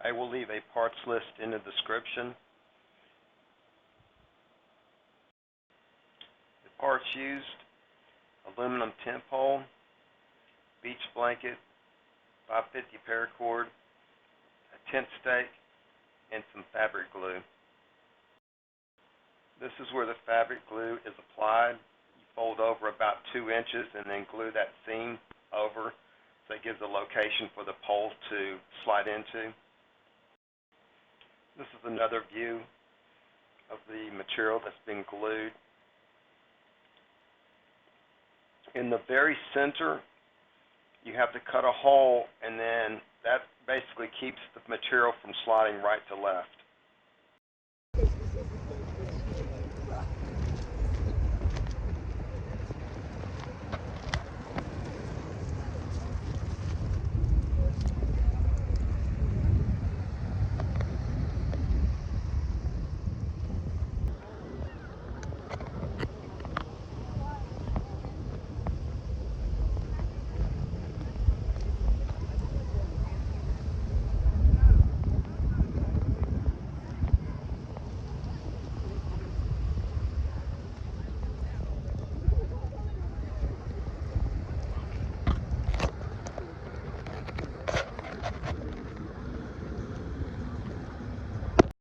I will leave a parts list in the description. The parts used: aluminum tent pole, beach blanket, 550 paracord, a tent stake, and some fabric glue. This is where the fabric glue is applied. You fold over about 2 inches and then glue that seam over, so it gives a location for the pole to slide into. This is another view of the material that's been glued. In the very center, you have to cut a hole, and then that basically keeps the material from sliding right to left.